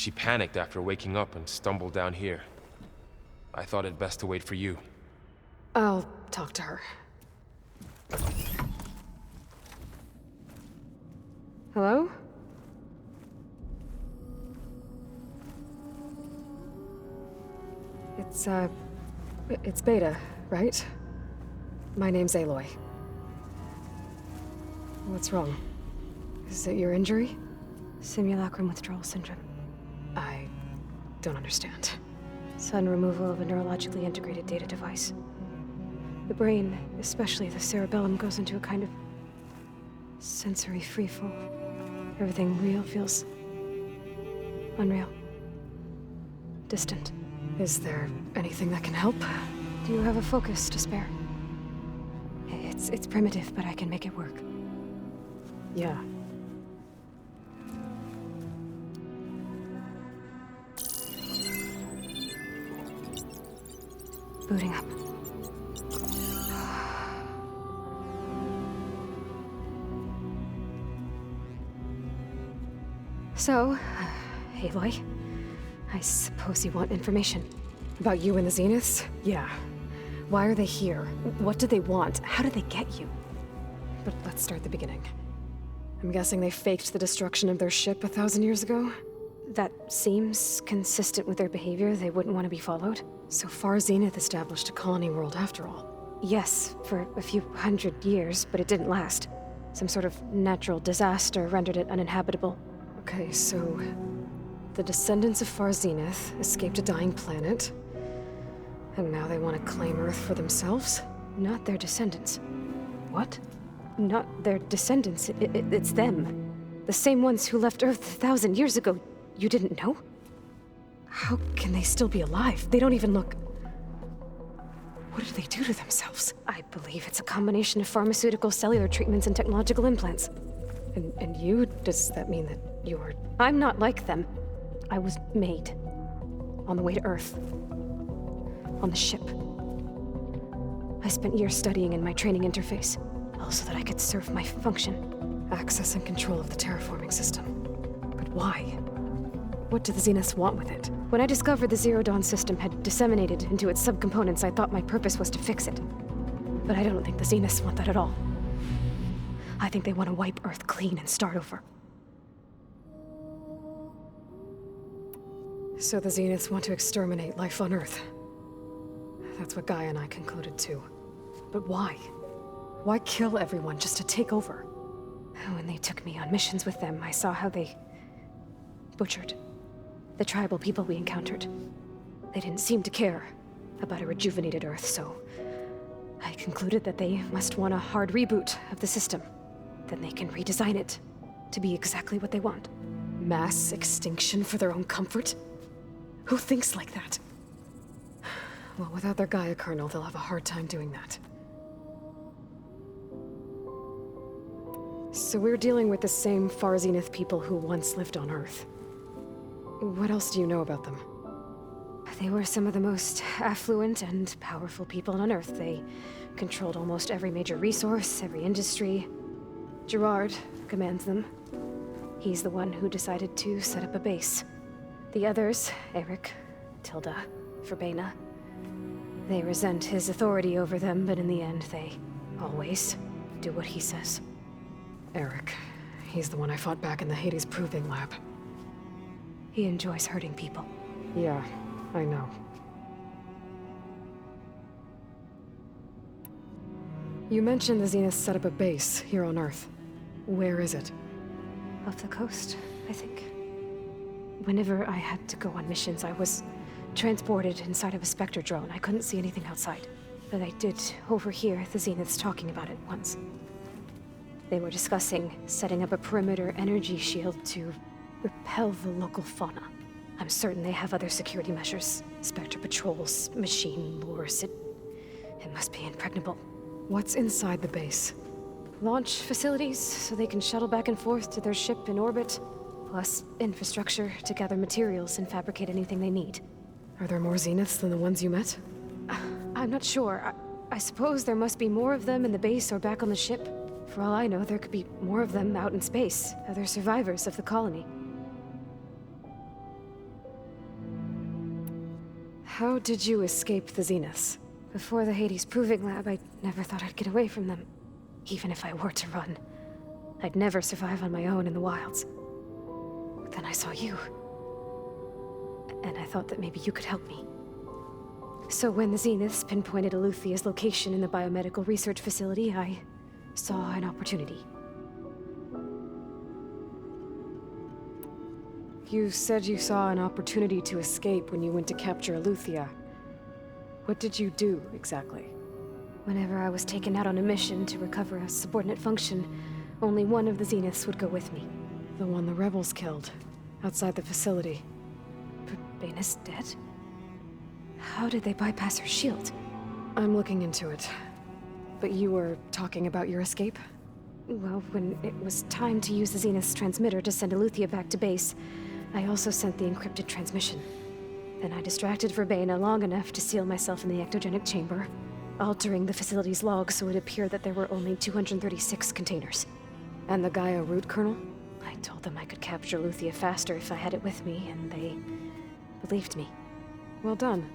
She panicked after waking up and stumbled down here. I thought it best to wait for you. I'll talk to her. Hello? It's Beta, right? My name's Aloy. What's wrong? Is it your injury? Simulacrum withdrawal syndrome. I don't understand. Sudden removal of a neurologically integrated data device. The brain, especially the cerebellum, goes into a kind of sensory freefall. Everything real feels unreal. Distant. Is there anything that can help? Do you have a focus to spare? It's primitive, but I can make it work. Yeah. Booting up. So, Aloy, I suppose you want information. About you and the Zeniths? Yeah. Why are they here? What do they want? How did they get you? But let's start at the beginning. I'm guessing they faked the destruction of their ship 1,000 years ago? That seems consistent with their behavior. They wouldn't want to be followed. So Far Zenith established a colony world after all. Yes, for a few hundred years, but it didn't last. Some sort of natural disaster rendered it uninhabitable. Okay, so the descendants of Far Zenith escaped a dying planet, and now they want to claim Earth for themselves? Not their descendants. What? Not their descendants. It's them. The same ones who left Earth 1,000 years ago. You didn't know? How can they still be alive? They don't even look... What did they do to themselves? I believe it's a combination of pharmaceutical, cellular treatments, and technological implants. And you? Does that mean that you're... I'm not like them. I was made. On the way to Earth. On the ship. I spent years studying in my training interface, all so that I could serve my function. Access and control of the terraforming system. But why? What do the Zeniths want with it? When I discovered the Zero Dawn system had disseminated into its subcomponents, I thought my purpose was to fix it. But I don't think the Zeniths want that at all. I think they want to wipe Earth clean and start over. So the Zeniths want to exterminate life on Earth. That's what Gaia and I concluded too. But why? Why kill everyone just to take over? When they took me on missions with them, I saw how they butchered the tribal people we encountered. They didn't seem to care about a rejuvenated Earth, so I concluded that they must want a hard reboot of the system. Then they can redesign it to be exactly what they want. Mass extinction for their own comfort? Who thinks like that? Well, without their Gaia kernel, they'll have a hard time doing that. So we're dealing with the same Far Zenith people who once lived on Earth. What else do you know about them? They were some of the most affluent and powerful people on Earth. They controlled almost every major resource, every industry. Gerard commands them. He's the one who decided to set up a base. The others, Eric, Tilda, Verbena, they resent his authority over them, but in the end, they always do what he says. Eric. He's the one I fought back in the Hades Proving Lab. He enjoys hurting people. Yeah, I know. You mentioned the Zeniths set up a base here on Earth. Where is it? Off the coast, I think. Whenever I had to go on missions, I was transported inside of a Spectre drone. I couldn't see anything outside. But I did overhear the Zeniths talking about it once. They were discussing setting up a perimeter energy shield to repel the local fauna. I'm certain they have other security measures. Spectre patrols, machine lures. It must be impregnable. What's inside the base? Launch facilities, so they can shuttle back and forth to their ship in orbit. Plus infrastructure to gather materials and fabricate anything they need. Are there more Zeniths than the ones you met? I'm not sure. I suppose there must be more of them in the base or back on the ship. For all I know, there could be more of them out in space, other survivors of the colony. How did you escape the Zeniths? Before the Hades Proving Lab, I never thought I'd get away from them. Even if I were to run. I'd never survive on my own in the wilds. But then I saw you. And I thought that maybe you could help me. So when the Zeniths pinpointed Eluthia's location in the biomedical research facility, I saw an opportunity. You said you saw an opportunity to escape when you went to capture Eluthia. What did you do, exactly? Whenever I was taken out on a mission to recover a subordinate function, only one of the Zeniths would go with me. The one the rebels killed, outside the facility. But Baina's dead? How did they bypass her shield? I'm looking into it. But you were talking about your escape? Well, when it was time to use the Zenith's transmitter to send Eluthia back to base, I also sent the encrypted transmission. Then I distracted Verbena long enough to seal myself in the ectogenic chamber, altering the facility's log so it appeared that there were only 236 containers. And the Gaia root kernel? I told them I could capture Eluthia faster if I had it with me, and they believed me. Well done.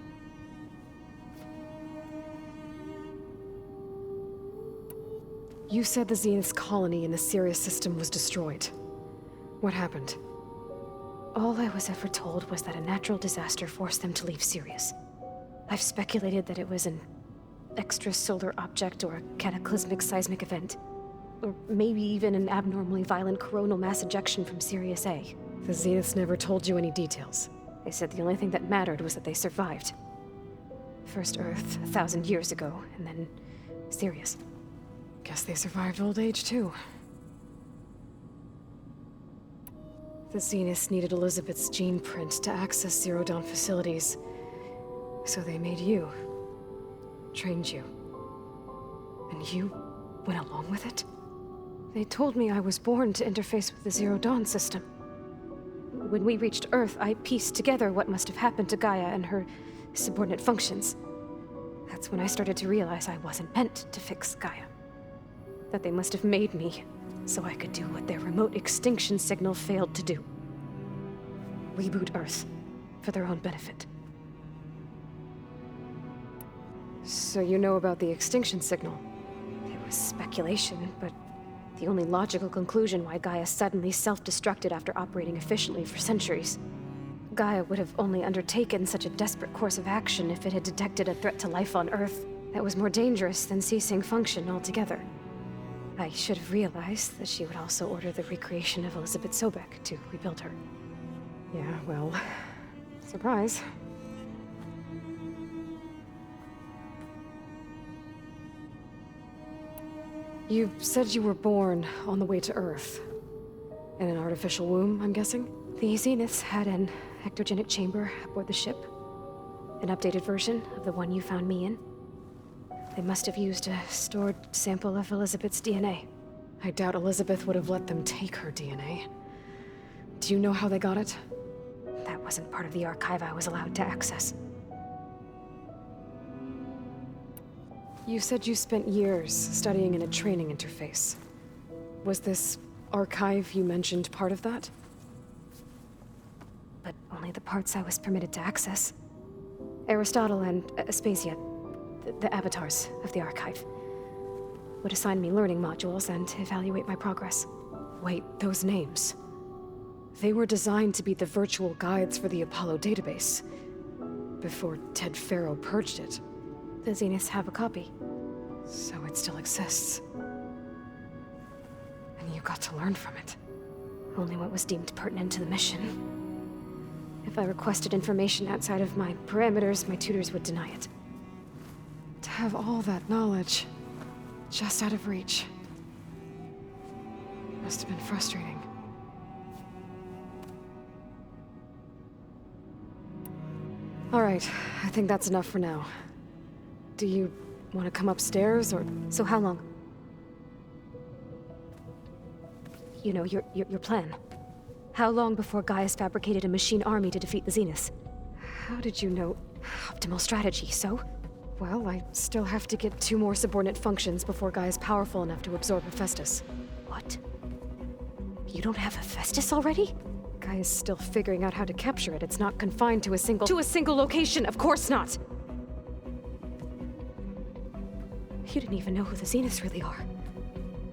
You said the Zenith's colony in the Sirius system was destroyed. What happened? All I was ever told was that a natural disaster forced them to leave Sirius. I've speculated that it was an extrasolar object or a cataclysmic seismic event. Or maybe even an abnormally violent coronal mass ejection from Sirius A. The Zeniths never told you any details. They said the only thing that mattered was that they survived. First Earth, 1,000 years ago, and then Sirius. Guess they survived old age, too. The Zeniths needed Elizabeth's gene print to access Zero Dawn facilities. So they made you. Trained you. And you went along with it? They told me I was born to interface with the Zero Dawn system. When we reached Earth, I pieced together what must have happened to Gaia and her subordinate functions. That's when I started to realize I wasn't meant to fix Gaia. That they must have made me so I could do what their remote extinction signal failed to do. Reboot Earth for their own benefit. So you know about the extinction signal? It was speculation, but the only logical conclusion why Gaia suddenly self-destructed after operating efficiently for centuries. Gaia would have only undertaken such a desperate course of action if it had detected a threat to life on Earth that was more dangerous than ceasing function altogether. I should have realized that she would also order the recreation of Elizabeth Sobek to rebuild her. Yeah, well, surprise. You said you were born on the way to Earth. In an artificial womb, I'm guessing? The Zeniths had an ectogenic chamber aboard the ship. An updated version of the one you found me in. They must have used a stored sample of Elizabeth's DNA. I doubt Elizabeth would have let them take her DNA. Do you know how they got it? That wasn't part of the archive I was allowed to access. You said you spent years studying in a training interface. Was this archive you mentioned part of that? But only the parts I was permitted to access. Aristotle and Aspasia, the avatars of the archive, would assign me learning modules and evaluate my progress. Wait, those names. They were designed to be the virtual guides for the Apollo database. Before Ted Faro purged it. The Zeniths have a copy. So it still exists. And you got to learn from it. Only what was deemed pertinent to the mission. If I requested information outside of my parameters, my tutors would deny it. To have all that knowledge, just out of reach. Must have been frustrating. All right, I think that's enough for now. Do you want to come upstairs, or... So how long? You know, your plan. How long before Gaia's fabricated a machine army to defeat the Zeniths? How did you know? Optimal strategy, so? Well, I still have to get 2 more subordinate functions before Gaia's powerful enough to absorb Hephaestus. What? You don't have Hephaestus already? Guy is still figuring out how to capture it. It's not confined to a single location. Of course not. You didn't even know who the Zeniths really are.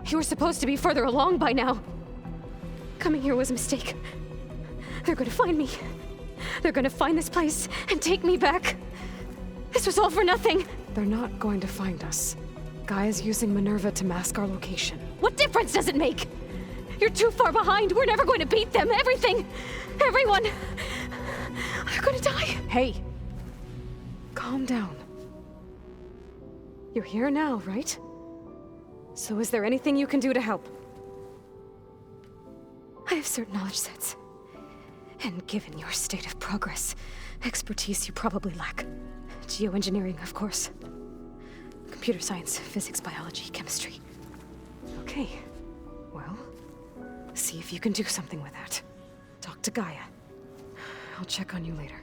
You were supposed to be further along by now. Coming here was a mistake. They're gonna find me. They're gonna find this place and take me back. This was all for nothing. They're not going to find us. Guy is using Minerva to mask our location. What difference does it make? You're too far behind. We're never going to beat them. Everything, everyone, are gonna die. Hey! Calm down. You're here now, right? So is there anything you can do to help? I have certain knowledge sets. And given your state of progress, expertise you probably lack. Geoengineering, of course. Computer science, physics, biology, chemistry. Okay. Well, see if you can do something with that. Talk to Gaia. I'll check on you later.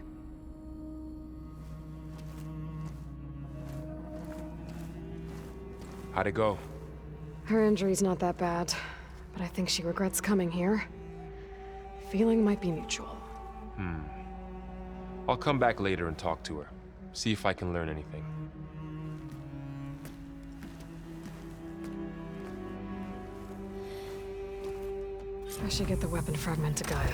How'd it go? Her injury's not that bad, but I think she regrets coming here. Feeling might be mutual. I'll come back later and talk to her. See if I can learn anything. I should get the weapon fragment to Gaia.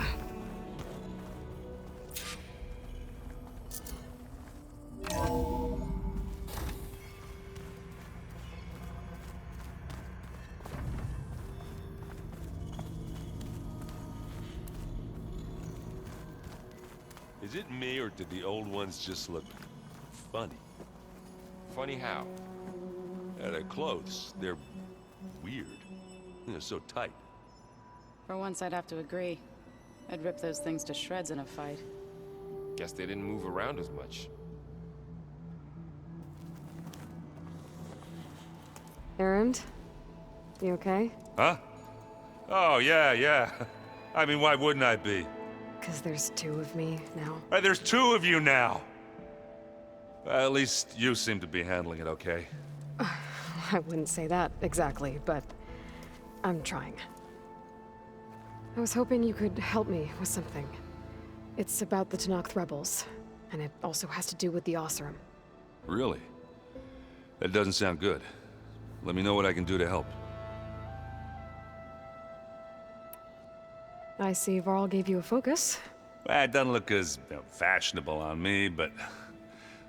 Is it me, or did the old ones just look funny? Funny how? Yeah, their clothes, they're weird. They're so tight. For once, I'd have to agree. I'd rip those things to shreds in a fight. Guess they didn't move around as much. Erend? You okay? Huh? Oh, yeah. I mean, why wouldn't I be? Because there's two of me now. There's two of you now! At least you seem to be handling it okay. I wouldn't say that exactly, but I'm trying. I was hoping you could help me with something. It's about the Tenakth rebels, and it also has to do with the Oseram. Really? That doesn't sound good. Let me know what I can do to help. I see Varl gave you a focus. Well, it doesn't look as fashionable on me, but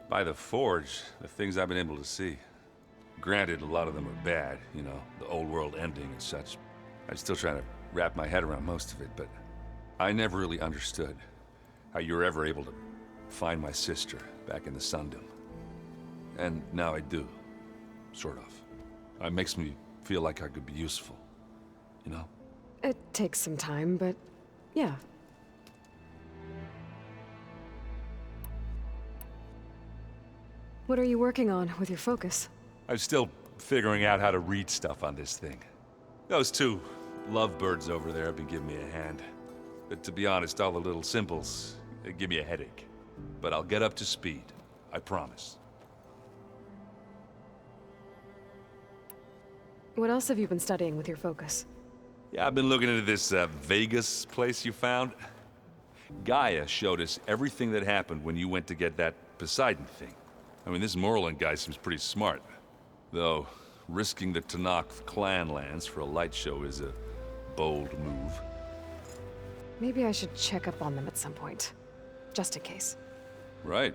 by the Forge, the things I've been able to see. Granted, a lot of them are bad, you know, the old world ending and such. I'm still trying to wrap my head around most of it, but I never really understood how you were ever able to find my sister back in the Sundom. And now I do, sort of. It makes me feel like I could be useful, you know? It takes some time, but yeah. What are you working on with your focus? I'm still figuring out how to read stuff on this thing. Those two lovebirds over there have been giving me a hand. But to be honest, all the little symbols, they give me a headache. But I'll get up to speed, I promise. What else have you been studying with your focus? Yeah, I've been looking into this Vegas place you found. Gaia showed us everything that happened when you went to get that Poseidon thing. I mean, this Morlund guy seems pretty smart. Though, risking the Tenakth clan lands for a light show is a bold move. Maybe I should check up on them at some point. Just in case. Right.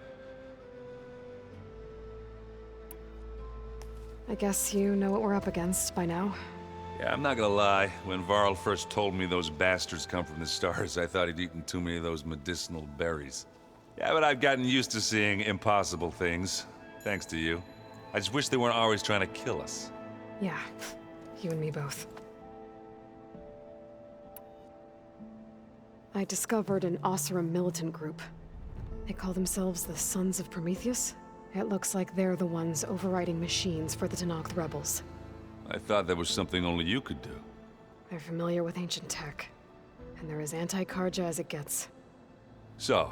I guess you know what we're up against by now. Yeah, I'm not gonna lie. When Varl first told me those bastards come from the stars, I thought he'd eaten too many of those medicinal berries. Yeah, but I've gotten used to seeing impossible things, thanks to you. I just wish they weren't always trying to kill us. Yeah, you and me both. I discovered an Oseram militant group. They call themselves the Sons of Prometheus. It looks like they're the ones overriding machines for the Tenakth rebels. I thought that was something only you could do. They're familiar with ancient tech, and they're as anti-Karja as it gets. So,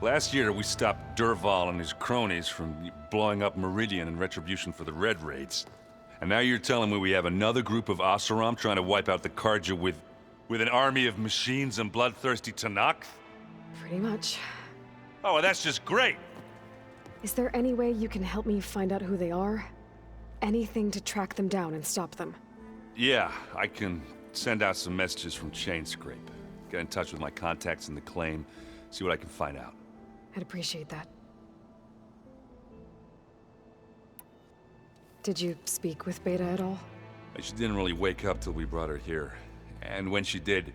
last year we stopped Durval and his cronies from blowing up Meridian in retribution for the Red Raids. And now you're telling me we have another group of Oseram trying to wipe out the Karja with With an army of machines and bloodthirsty Tenakth? Pretty much. Oh, well, that's just great! Is there any way you can help me find out who they are? Anything to track them down and stop them? Yeah, I can send out some messages from Chainscrape. Get in touch with my contacts in the claim, see what I can find out. I'd appreciate that. Did you speak with Beta at all? She didn't really wake up till we brought her here. And when she did,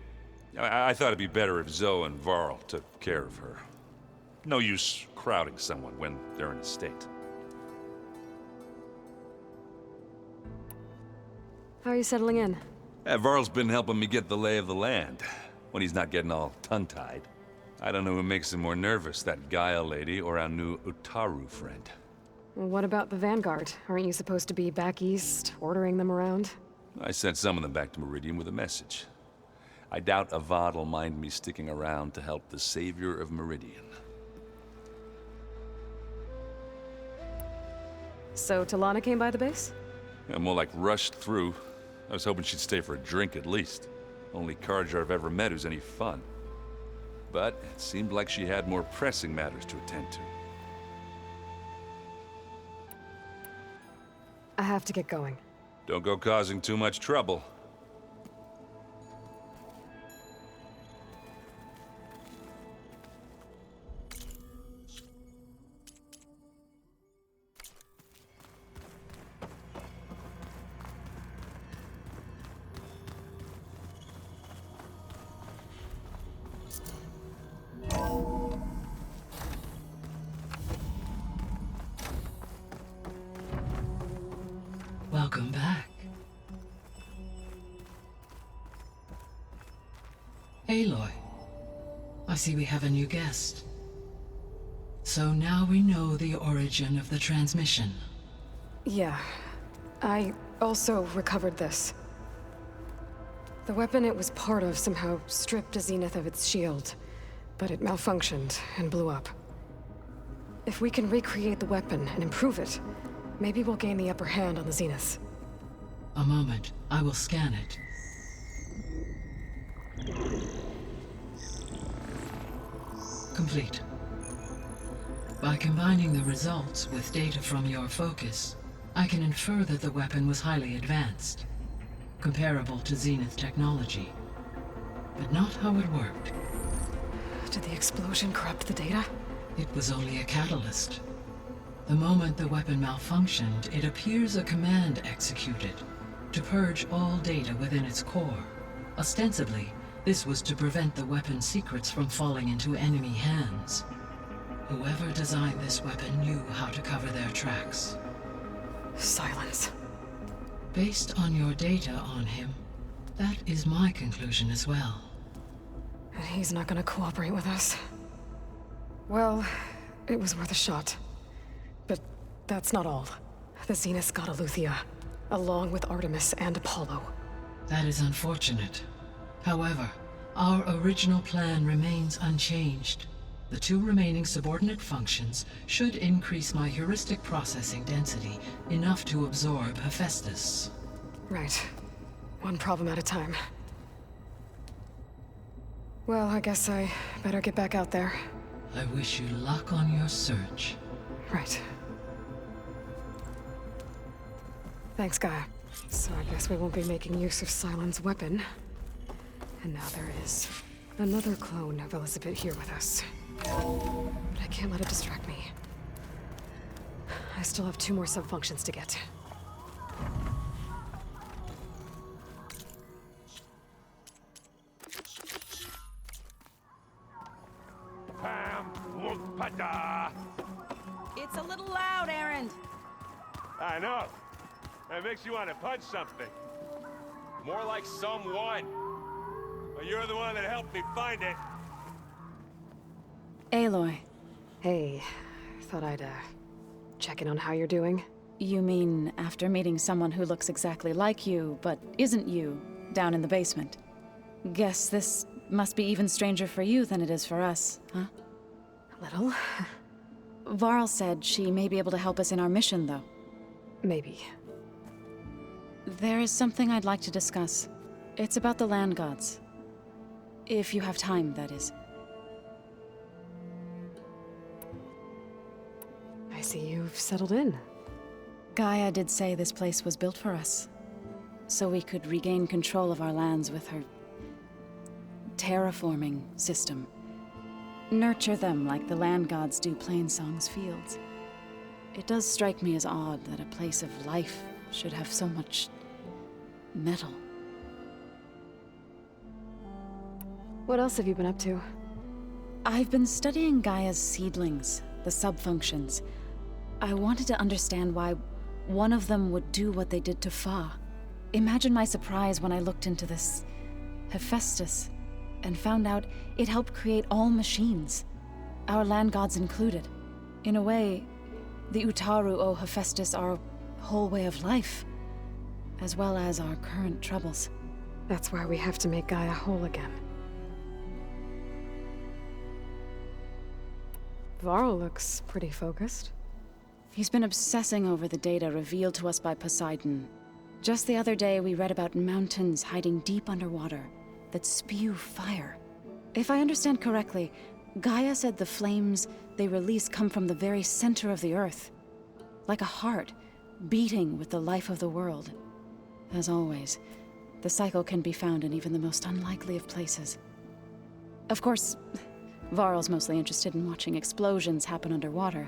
I thought it'd be better if Zoe and Varl took care of her. No use crowding someone when they're in a state. How are you settling in? Varl's been helping me get the lay of the land, when he's not getting all tongue-tied. I don't know who makes him more nervous, that Gaia lady or our new Utaru friend. What about the Vanguard? Aren't you supposed to be back east, ordering them around? I sent some of them back to Meridian with a message. I doubt Avad will mind me sticking around to help the savior of Meridian. So Talana came by the base? Yeah, more like rushed through. I was hoping she'd stay for a drink at least. Only Carja I've ever met who's any fun. But it seemed like she had more pressing matters to attend to. I have to get going. Don't go causing too much trouble. Welcome back. Aloy, I see we have a new guest. So now we know the origin of the transmission. Yeah. I also recovered this. The weapon it was part of somehow stripped Zenith of its shield, but it malfunctioned and blew up. If we can recreate the weapon and improve it, maybe we'll gain the upper hand on the Zeniths. A moment, I will scan it. Complete. By combining the results with data from your focus, I can infer that the weapon was highly advanced, comparable to Zenith technology, but not how it worked. Did the explosion corrupt the data? It was only a catalyst. The moment the weapon malfunctioned, it appears a command executed to purge all data within its core. Ostensibly, this was to prevent the weapon's secrets from falling into enemy hands. Whoever designed this weapon knew how to cover their tracks. Silence. Based on your data on him, that is my conclusion as well. And he's not gonna cooperate with us. Well, it was worth a shot. But that's not all. The Zeniths got Aletheia, along with Artemis and Apollo. That is unfortunate. However, our original plan remains unchanged. The two remaining subordinate functions should increase my heuristic processing density enough to absorb Hephaestus. Right. One problem at a time. Well, I guess I better get back out there. I wish you luck on your search. Right. Thanks, Gaia. So I guess we won't be making use of Sylens' weapon. And now there is another clone of Elizabeth here with us. But I can't let it distract me. I still have 2 more sub-functions to get. It's a little loud, Erend. I know. That makes you want to punch something. More like someone. But you're the one that helped me find it. Aloy, Hey, thought I'd, check in on how you're doing. you mean after meeting someone who looks exactly like you, but isn't you, down in the basement? Guess this must be even stranger for you than it is for us, huh? A little. Varl said she may be able to help us in our mission, though. Maybe. There is something I'd like to discuss. It's about the land gods. If you have time, that is. I see you've settled in. Gaia did say this place was built for us, so we could regain control of our lands with her terraforming system. Nurture them like the land gods do Plainsong's fields. It does strike me as odd that a place of life should have so much metal. What else have you been up to? I've been studying Gaia's seedlings, the subfunctions. I wanted to understand why one of them would do what they did to Fa. Imagine my surprise when I looked into this Hephaestus and found out it helped create all machines, our land gods included. In a way, the Utaru owe Hephaestus our whole way of life, as well as our current troubles. That's why we have to make Gaia whole again. Varl looks pretty focused. He's been obsessing over the data revealed to us by Poseidon. Just the other day, we read about mountains hiding deep underwater that spew fire. If I understand correctly, Gaia said the flames they release come from the very center of the Earth, like a heart beating with the life of the world. As always, the cycle can be found in even the most unlikely of places. Of course, Varl's mostly interested in watching explosions happen underwater.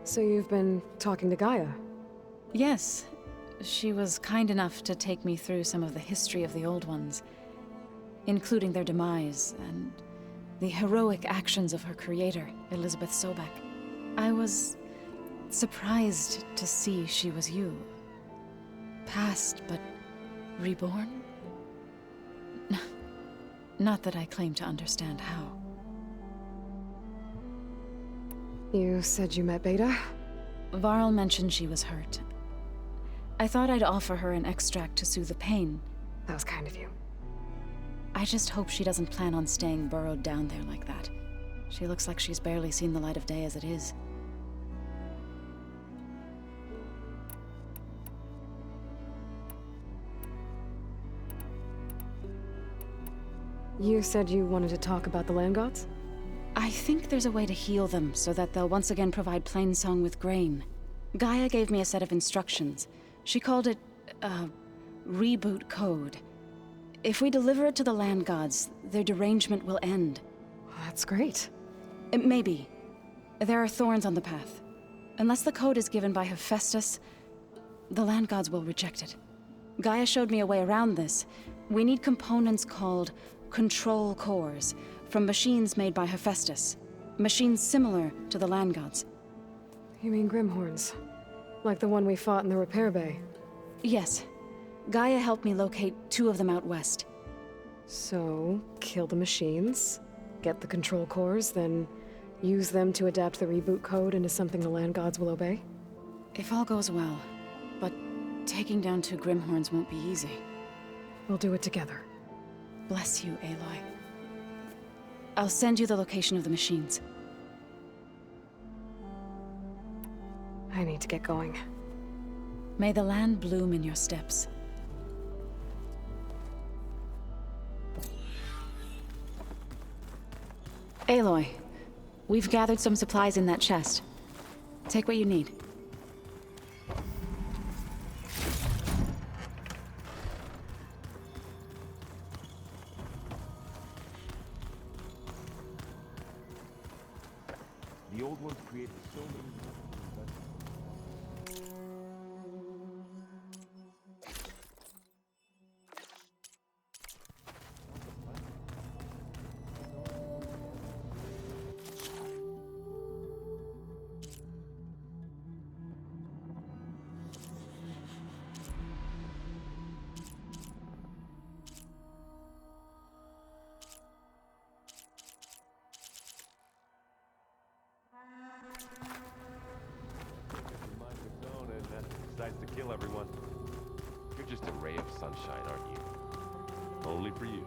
So you've been talking to Gaia? Yes, she was kind enough to take me through some of the history of the Old Ones, including their demise and the heroic actions of her creator, Elizabeth Sobek. I was surprised to see she was you. Past, but reborn? Not that I claim to understand how. You said you met Beta? Varl mentioned she was hurt. I thought I'd offer her an extract to soothe the pain. That was kind of you. I just hope she doesn't plan on staying burrowed down there like that. She looks like she's barely seen the light of day as it is. You said you wanted to talk about the land gods? I think there's a way to heal them so that they'll once again provide Plainsong with grain. Gaia gave me a set of instructions. She called it a reboot code. If we deliver it to the land gods, their derangement will end. That's great. Maybe. There are thorns on the path. Unless the code is given by Hephaestus, the land gods will reject it. Gaia showed me a way around this. We need components called control cores from machines made by Hephaestus. Machines similar to the land gods. You mean Grimhorns? Like the one we fought in the repair bay? Yes. Gaia helped me locate 2 of them out west. So, kill the machines, get the control cores, then use them to adapt the reboot code into something the land gods will obey? If all goes well. But taking down 2 Grimhorns won't be easy. We'll do it together. Bless you, Aloy. I'll send you the location of the machines. I need to get going. May the land bloom in your steps. Aloy, we've gathered some supplies in that chest. Take what you need. The old ones created so many... decides to kill everyone. You're just a ray of sunshine, aren't you? Only for you.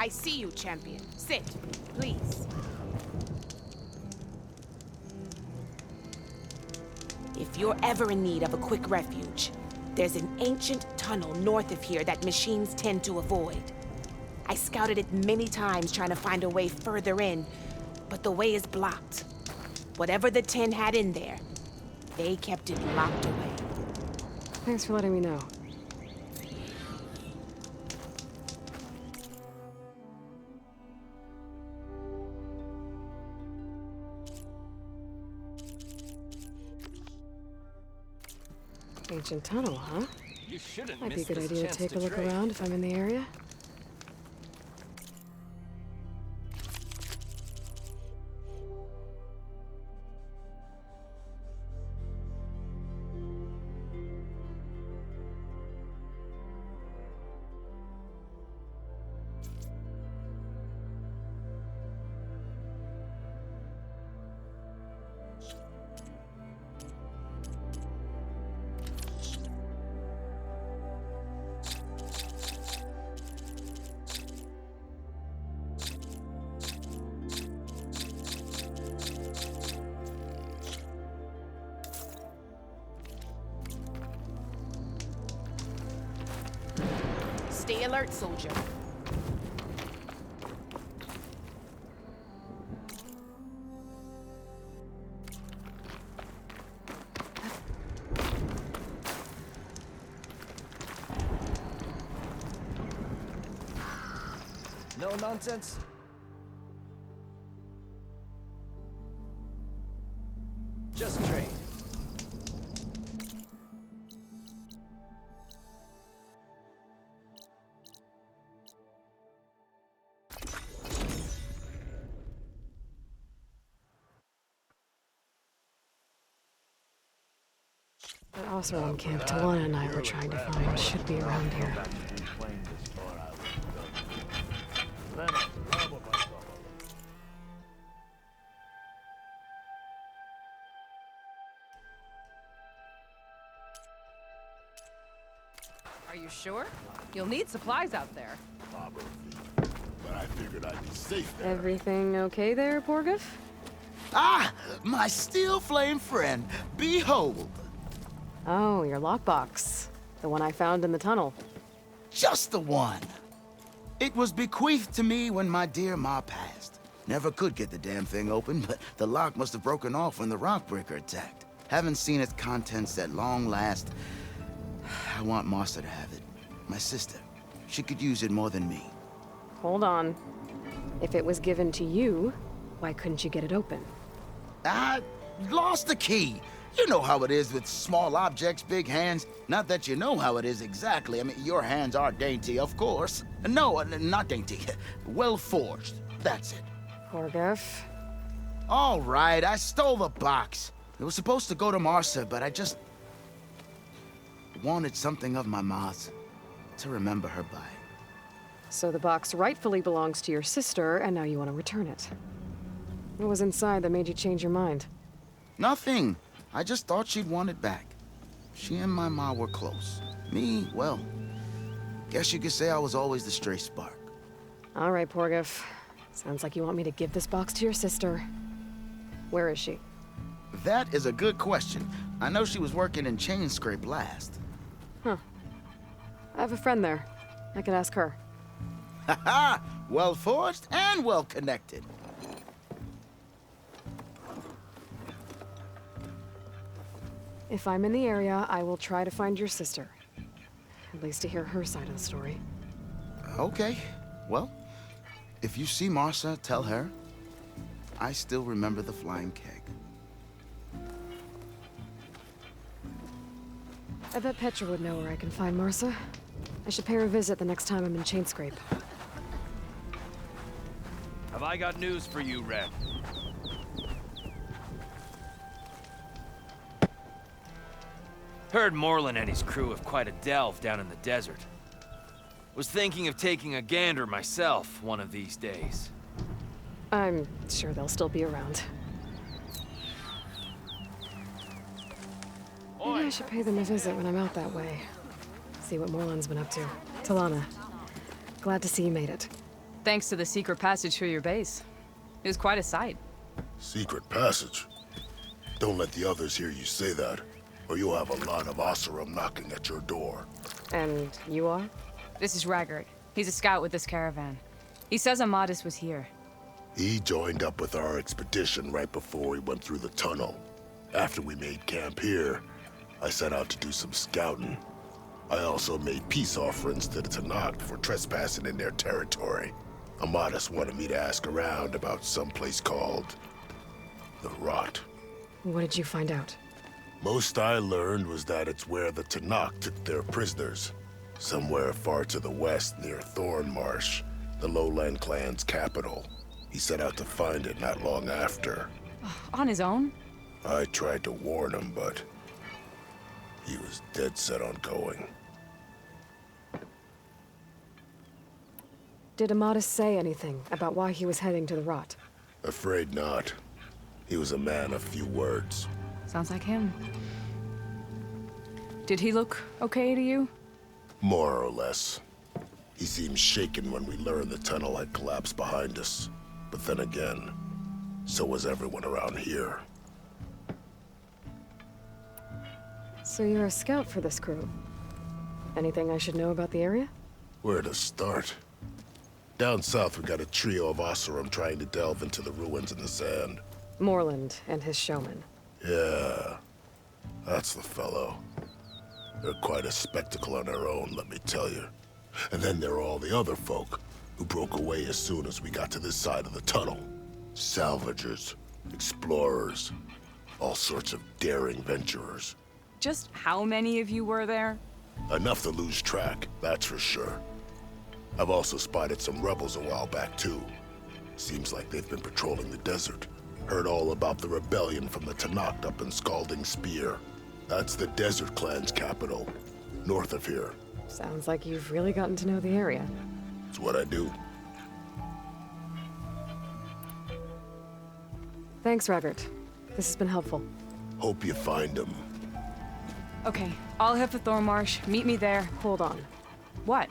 I see you, champion. Sit, please. If you're ever in need of a quick refuge, there's an ancient tunnel north of here that machines tend to avoid. I scouted it many times trying to find a way further in, but the way is blocked. Whatever the 10 had in there, they kept it locked away. Thanks for letting me know. Ancient tunnel, huh? You shouldn't Might be a miss good this idea to chance take a look trade. around if I'm in the area. Stay alert, soldier. No nonsense? Just trade. That Oseram camp Talana and I were trying to find should be around here. Are you sure? You'll need supplies out there. But I figured I'd be safe there. Everything okay there, Porgif? Ah! My steel flame friend, behold! Oh, your lockbox. The one I found in the tunnel. Just the one! It was bequeathed to me when my dear ma passed. Never could get the damn thing open, but the lock must have broken off when the Rockbreaker attacked. Haven't seen its contents at long last. I want Martha to have it. My sister. She could use it more than me. Hold on. If it was given to you, why couldn't you get it open? I lost the key. You know how it is with small objects, big hands. Not that you know how it is exactly. I mean, your hands are dainty, of course. No, not dainty. Well forged. That's it. Porgif. All right, I stole the box. It was supposed to go to Martha, but I just wanted something of my ma's to remember her by. So the box rightfully belongs to your sister, and now you want to return it. What was inside that made you change your mind? Nothing. I just thought she'd want it back. She and my ma were close. Me, well, guess you could say I was always the stray spark. All right, Porgif. Sounds like you want me to give this box to your sister. Where is she? That is a good question. I know she was working in Chainscrape last. Huh. I have a friend there. I could ask her. Ha-ha! Well forged and well connected. If I'm in the area, I will try to find your sister. At least to hear her side of the story. Okay. Well, if you see Martha, tell her I still remember the flying keg. I bet Petra would know where I can find Martha. I should pay her a visit the next time I'm in Chainscrape. Have I got news for you, Red? Heard Morlun and his crew have quite a delve down in the desert. Was thinking of taking a gander myself one of these days. I'm sure they'll still be around. Maybe I should pay them a visit when I'm out that way. See what Morlun's been up to. Talana, glad to see you made it. Thanks to the secret passage through your base. It was quite a sight. Secret passage? Don't let the others hear you say that, or you'll have a lot of Oseram knocking at your door. And you are? This is Raggard. He's a scout with this caravan. He says Amadis was here. He joined up with our expedition right before we went through the tunnel. After we made camp here, I set out to do some scouting. I also made peace offerings to the Tenakth for trespassing in their territory. Amadis wanted me to ask around about some place called the Rot. What did you find out? Most I learned was that it's where the Tenakth took their prisoners. Somewhere far to the west near Thornmarsh, the Lowland clan's capital. He set out to find it not long after. On his own? I tried to warn him, but he was dead set on going. Did Amadis say anything about why he was heading to the Rot? Afraid not. He was a man of few words. Sounds like him. Did he look okay to you? More or less. He seemed shaken when we learned the tunnel had collapsed behind us. But then again, so was everyone around here. So you're a scout for this crew. Anything I should know about the area? Where to start? Down south, we got a trio of Oseram trying to delve into the ruins in the sand. Morland and his showman. Yeah, that's the fellow. They're quite a spectacle on their own, let me tell you. And then there are all the other folk, who broke away as soon as we got to this side of the tunnel. Salvagers, explorers, all sorts of daring venturers. Just how many of you were there? Enough to lose track, that's for sure. I've also spotted some rebels a while back, too. Seems like they've been patrolling the desert. Heard all about the rebellion from the Tenakth up in Scalding Spear. That's the Desert Clan's capital, north of here. Sounds like you've really gotten to know the area. It's what I do. Thanks, Raggard. This has been helpful. Hope you find him. Okay, I'll head for Thornmarsh. Meet me there. Hold on. What?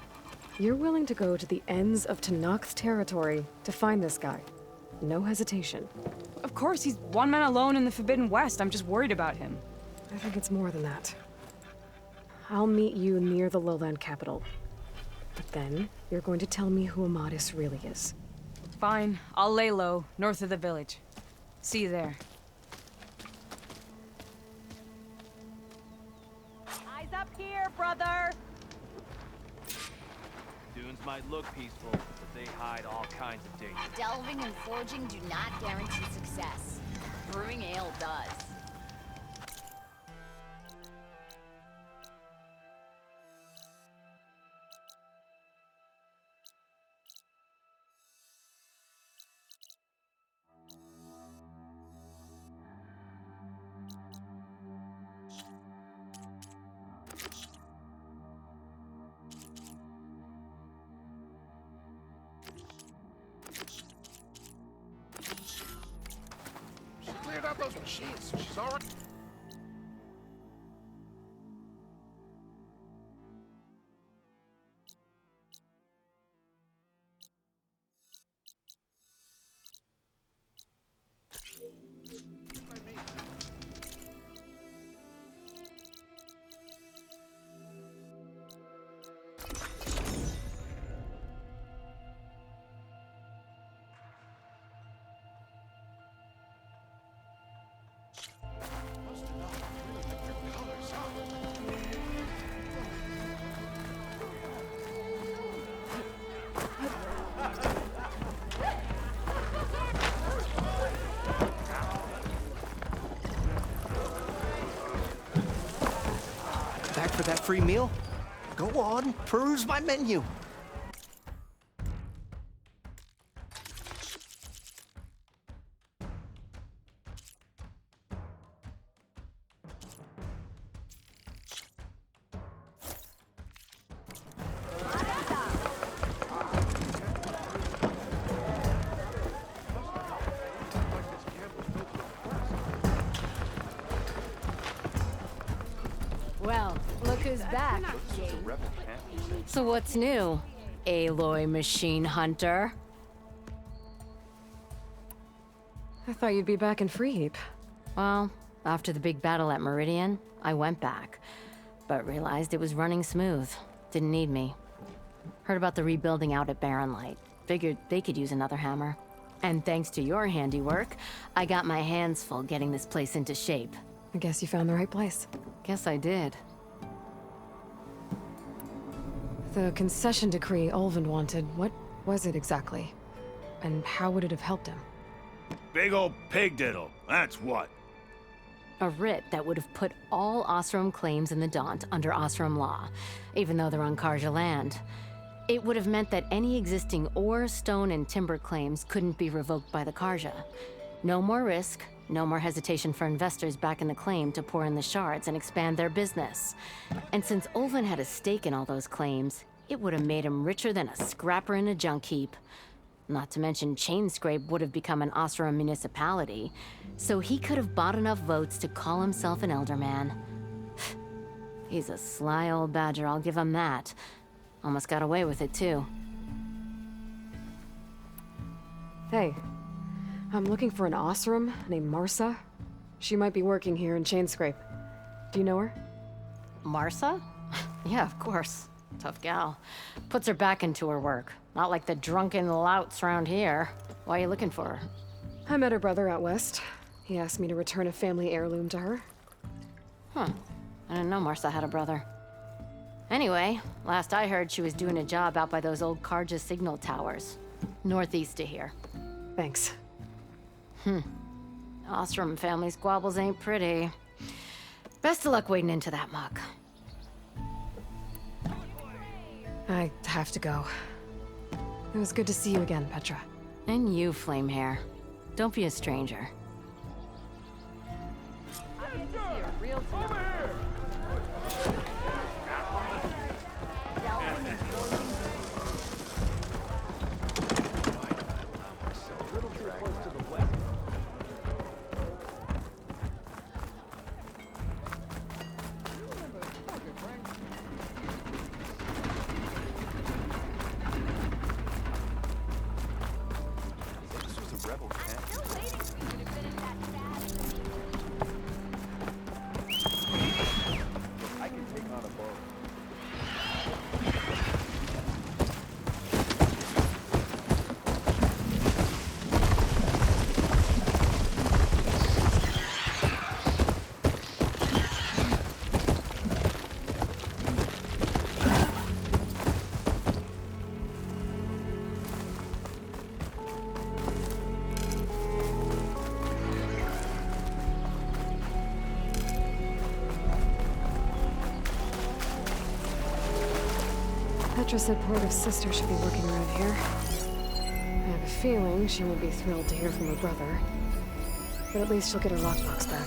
You're willing to go to the ends of Tenakth territory to find this guy. No hesitation. Of course, he's one man alone in the Forbidden West. I'm just worried about him. I think it's more than that. I'll meet you near the lowland capital. But then, you're going to tell me who Amadis really is. Fine. I'll lay low, north of the village. See you there. Eyes up here, brother! Dunes might look peaceful, but they hide all kinds of danger. Delving and forging do not guarantee success. Brewing ale does. She cleared out those machines. She's all right. Back for that free meal? Go on, peruse my menu. Well, look who's back. So what's new, Aloy Machine Hunter? I thought you'd be back in Freeheap. Well, after the big battle at Meridian, I went back, but realized it was running smooth. Didn't need me. Heard about the rebuilding out at Barren Light. Figured they could use another hammer. And thanks to your handiwork, I got my hands full getting this place into shape. I guess you found the right place. Guess I did. The concession decree Ulvund wanted, what was it exactly? And how would it have helped him? Big old pig diddle, that's what. A writ that would have put all Osram claims in the Daunt under Osram law, even though they're on Karja land. It would have meant that any existing ore, stone, and timber claims couldn't be revoked by the Karja. No more risk, no more hesitation for investors backing the claim to pour in the shards and expand their business. And since Ulvund had a stake in all those claims, it would have made him richer than a scrapper in a junk heap. Not to mention Chainscrape would have become an Osram municipality, so he could have bought enough votes to call himself an Elderman. He's a sly old badger, I'll give him that. Almost got away with it, too. Hey, I'm looking for an Osram named Marsa. She might be working here in Chainscrape. Do you know her? Marsa? Yeah, of course. Tough gal. Puts her back into her work. Not like the drunken louts around here. Why are you looking for her? I met her brother out west. He asked me to return a family heirloom to her. Huh. I didn't know Marsa had a brother. Anyway, last I heard she was doing a job out by those old Karja signal towers. Northeast of here. Thanks. Osram family squabbles ain't pretty. Best of luck wading into that muck. I have to go. It was good to see you again, Petra. And you, Flamehair. Don't be a stranger. Petra said Porga's sister should be working around here. I have a feeling she won't be thrilled to hear from her brother. But at least she'll get her lockbox back.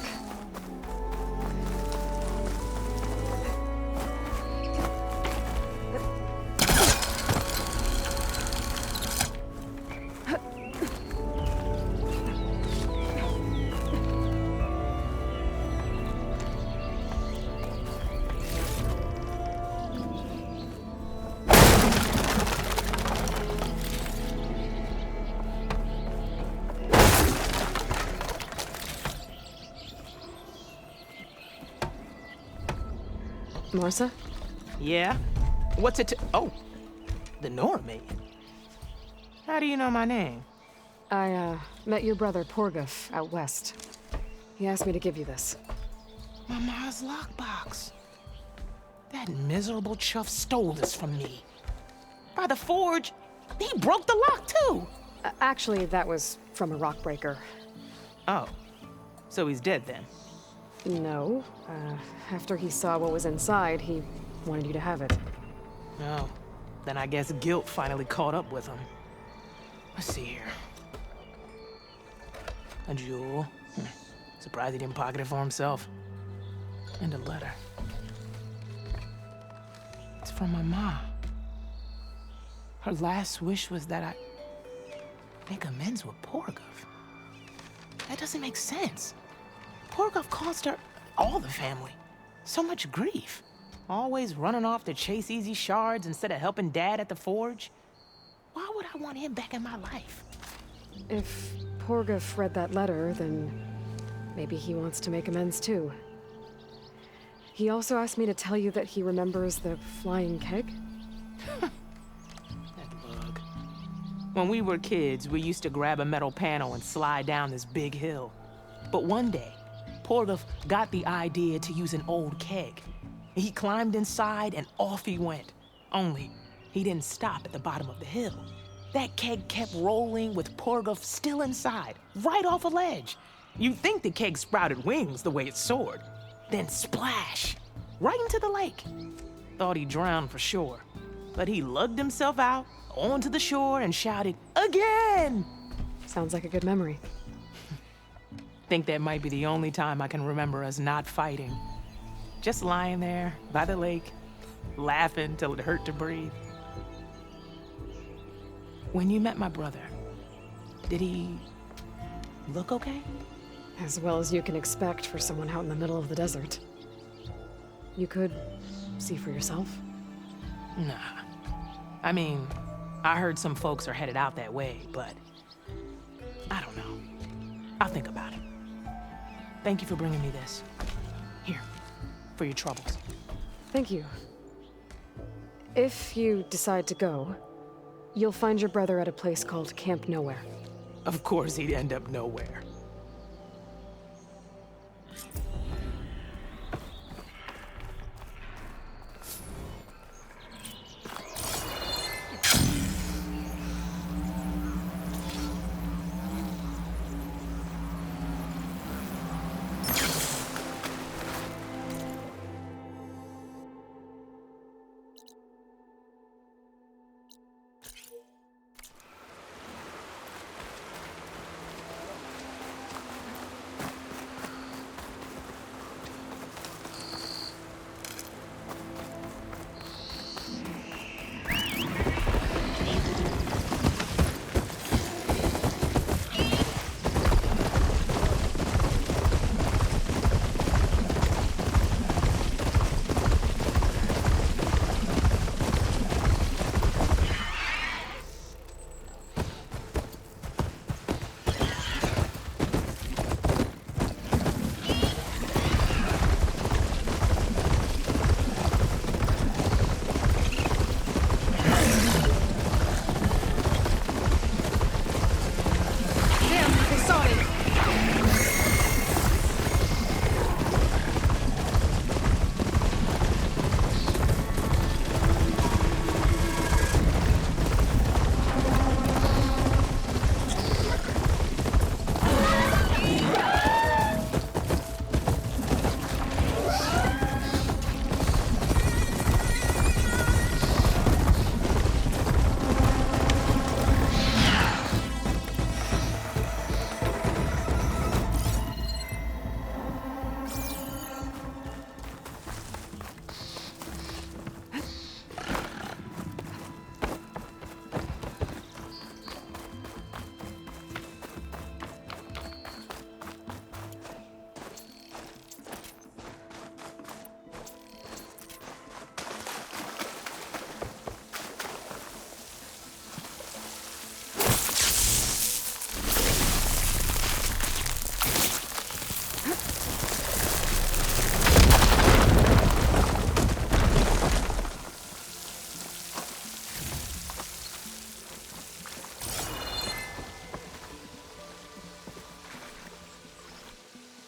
Marsa? Yeah? What's it to— Oh, the Nora maid. How do you know my name? I, met your brother Porguf out west. He asked me to give you this. My ma's lockbox. That miserable chuff stole this from me. By the forge, he broke the lock too. Actually, that was from a rock breaker. Oh, so he's dead then? No. After he saw what was inside, he wanted you to have it. Oh, then I guess guilt finally caught up with him. Let's see here. A jewel. Surprised he didn't pocket it for himself. And a letter. It's from my mom. Her last wish was that I make amends with Porguf. That doesn't make sense. Porguf caused her, all the family, so much grief. Always running off to chase easy shards instead of helping Dad at the forge. Why would I want him back in my life? If Porgov read that letter, then maybe he wants to make amends too. He also asked me to tell you that he remembers the flying keg. When we were kids, we used to grab a metal panel and slide down this big hill. But one day, Porgov got the idea to use an old keg. He climbed inside and off he went. Only, he didn't stop at the bottom of the hill. That keg kept rolling with Porgov still inside, right off a ledge. You'd think the keg sprouted wings the way it soared. Then splash! Right into the lake. Thought he drowned for sure. But he lugged himself out, onto the shore, and shouted, "Again!" Sounds like a good memory. Think that might be the only time I can remember us not fighting. Just lying there, by the lake, laughing till it hurt to breathe. When you met my brother, did he look okay? As well as you can expect for someone out in the middle of the desert. You could see for yourself. Nah. I mean, I heard some folks are headed out that way, but I don't know. I'll think about it. Thank you for bringing me this. Here, for your troubles. Thank you. If you decide to go, you'll find your brother at a place called Camp Nowhere. Of course he'd end up nowhere.